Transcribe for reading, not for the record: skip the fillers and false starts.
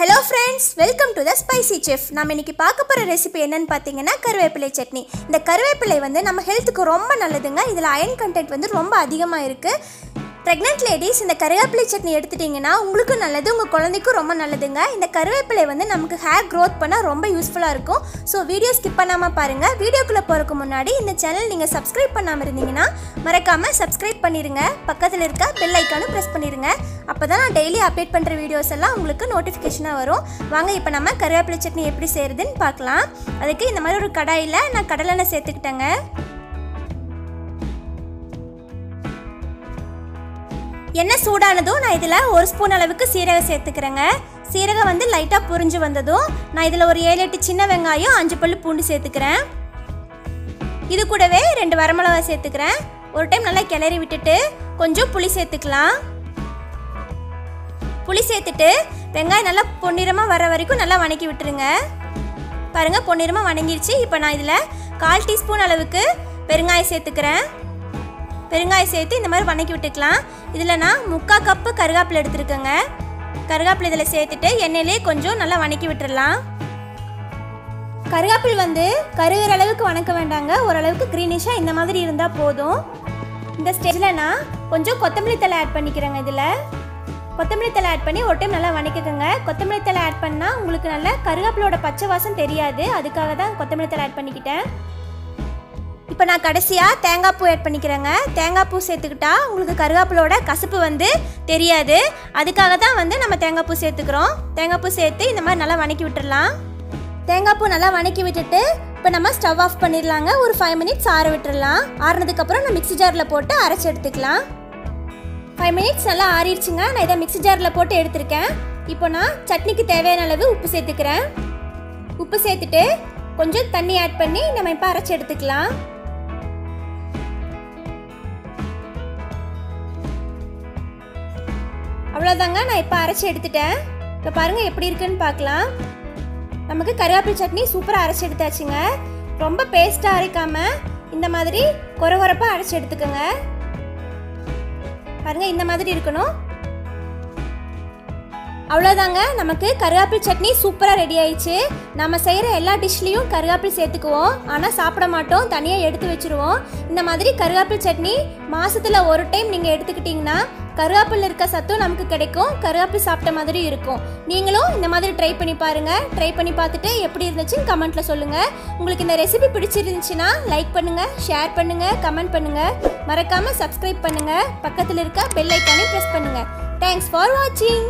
Hello friends, welcome to the Spicy Chef. நாம இன்னைக்கு பார்க்க போற ரெசிபி என்னன்னு பாத்தீங்கன்னா கருவேப்பிலை சட்னி. இந்த கருவேப்பிலை நம்ம ஹெல்த்துக்கு ரொம்ப நல்லதுங்க. இதுல அயன் கண்டென்ட் ரொம்ப அதிகமா இருக்கு. Pregnant ladies இந்த கருவேப்பிலை சட்னி எடுத்துட்டீங்கன்னா உங்களுக்கு நல்லது, உங்க குழந்தைக்கும் ரொம்ப நல்லதுங்க. இந்த கருவேப்பிலை நமக்கு ஹேர் growth பண்ண ரொம்ப யூஸ்ஃபுல்லா இருக்கும். சோ வீடியோ ஸ்கிப் பண்ணாம பாருங்க. வீடியோக்குள்ள போறதுக்கு முன்னாடி இந்த சேனல் நீங்க சப்ஸ்கிரைப் பண்ணாம இருந்தீங்கன்னா மறக்காம சப்ஸ்கிரைப் பண்ணிருங்க. பக்கத்துல இருக்க பெல் ஐகானை பிரஸ் பண்ணிருங்க. அப்பதான் நான் டெய்லி அப்டேட் பண்ற வீடியோஸ் எல்லாம் உங்களுக்கு நோட்டிஃபிகேஷனா வரும். வாங்க இப்போ நம்ம கருவேப்பிலை சட்னி எப்படி செய்யறதுன்னு பார்க்கலாம். அதுக்கு இந்த மாதிரி ஒரு கடாயில நான் கடலெண்ணெய் சேர்த்துக்கிட்டேங்க. எண்ணெய் சூடானதும் நான் இதில் 1 ஸ்பூன் அளவுக்கு சீரகம் சேர்த்துக்கிறேங்க. சீரகம் லைட்டாக பொரிஞ்சு வந்ததும் நான் இதில் ஒரு 7-8 சின்ன வெங்காயம் 5 பல்லு பூண்டு சேர்த்துக்கிறேன். இது கூடவே 2 வரமிளகா சேர்த்துக்கிறேன். ஒரு டைம் நல்லா கிளறி விட்டுட்டு கொஞ்சம் புளி சேர்த்துக்கலாம். புளி சேர்த்துட்டு வெங்காயம் நல்லா பொன்னிறமாக வர வரைக்கும் நல்லா வணக்கி விட்டுருங்க. பாருங்கள் பொன்னிறமாக வணங்கிடுச்சு. இப்போ நான் இதில் 1/4 டீஸ்பூன் அளவுக்கு பெருங்காயம் சேர்த்துக்கிறேன். பெருங்காயம் சேர்த்து இந்த மாதிரி வணக்கி விட்டுக்கலாம். இதில் நான் 3/4 கப்பு கருவேப்பிலை எடுத்துருக்கேங்க. கருவேப்பிலை இதில் சேர்த்துட்டு எண்ணெயிலே கொஞ்சம் நல்லா வணக்கி விட்டுடலாம். கருவேப்பிலை கருகிற அளவுக்கு வணக்க வேண்டாங்க. ஓரளவுக்கு க்ரீனிஷாக இந்த மாதிரி இருந்தால் போதும். இந்த ஸ்டேஜில் நான் கொஞ்சம் கொத்தமல்லி தழை ஆட் பண்ணிக்கிறேங்க. இதில் கொத்தமல்லி தழை ஆட் பண்ணி ஒரு டைம் நல்லா வணக்கிக்கோங்க. கொத்தமல்லி தழை ஆட் பண்ணால் உங்களுக்கு நல்லா கருவேப்பிலோட பச்சை வாசம் தெரியாது. அதுக்காக தான் கொத்தமல்லி தழை ஆட் பண்ணிக்கிட்டேன். இப்போ நான் கடைசியாக தேங்காய் பூ ஆட் பண்ணிக்கிறேங்க. தேங்காய் பூ சேர்த்துக்கிட்டா உங்களுக்கு கருவேப்பிலோட கசப்பு தெரியாது. அதுக்காக தான் நம்ம தேங்காய் பூ சேர்த்துக்கிறோம். தேங்காய் பூ சேர்த்து இந்த மாதிரி நல்லா வணக்கி விட்டுடலாம். தேங்காய் பூ நல்லா வணக்கி விட்டுட்டு இப்போ நம்ம ஸ்டவ் ஆஃப் பண்ணிடலாங்க. ஒரு 5 மினிட்ஸ் ஆற விட்டுடலாம். ஆறினதுக்கப்புறம் நான் மிக்ஸி ஜாரில் போட்டு அரைச்சி எடுத்துக்கலாம். 5 மினிட்ஸ் நல்லா ஆறிடுச்சுங்க. நான் இதை மிக்ஸி ஜாரில் போட்டு எடுத்துருக்கேன். இப்போ நான் சட்னிக்கு தேவையான அளவு உப்பு சேர்த்துக்கிறேன். உப்பு சேர்த்துட்டு கொஞ்சம் தண்ணி ஆட் பண்ணி நம்ம இப்போ அரைச்சி எடுத்துக்கலாம். அவ்வளோதாங்க, நான் இப்போ அரைச்சி எடுத்துட்டேன். இப்போ பாருங்கள் எப்படி இருக்குன்னு பார்க்கலாம். நமக்கு கருவேப்பிலை சட்னி சூப்பராக அரைச்சி எடுத்தாச்சுங்க. ரொம்ப பேஸ்ட்டாக அரைக்காமல் இந்த மாதிரி கொரகொரப்பாக அரைச்சி எடுத்துக்கோங்க. பாருங்கள் இந்த மாதிரி இருக்கணும். அவ்வளோதாங்க, நமக்கு கருவேப்பிலை சட்னி சூப்பராக ரெடி ஆயிடுச்சு. நம்ம செய்கிற எல்லா டிஷ்லேயும் கருவேப்பிலை சேர்த்துக்குவோம், ஆனால் சாப்பிட மாட்டோம், தனியாக எடுத்து வச்சுருவோம். இந்த மாதிரி கருவேப்பிலை சட்னி மாதத்தில் ஒரு டைம் நீங்கள் எடுத்துக்கிட்டிங்கன்னா கருவேப்பிலை இருக்க சத்தும் நமக்கு கிடைக்கும், கருவேப்பிலை சாப்பிட்ட மாதிரி இருக்கும். நீங்களும் இந்த மாதிரி ட்ரை பண்ணி பாருங்கள். ட்ரை பண்ணி பார்த்துட்டு எப்படி இருந்துச்சுன்னு கமெண்ட்டில் சொல்லுங்கள். உங்களுக்கு இந்த ரெசிபி பிடிச்சிருந்துச்சுன்னா லைக் பண்ணுங்கள், ஷேர் பண்ணுங்கள், கமெண்ட் பண்ணுங்கள். மறக்காமல் சப்ஸ்கிரைப் பண்ணுங்கள். பக்கத்தில் இருக்க பெல் ஐக்கானை ப்ரெஸ் பண்ணுங்கள். தேங்க்ஸ் ஃபார் வாட்சிங்.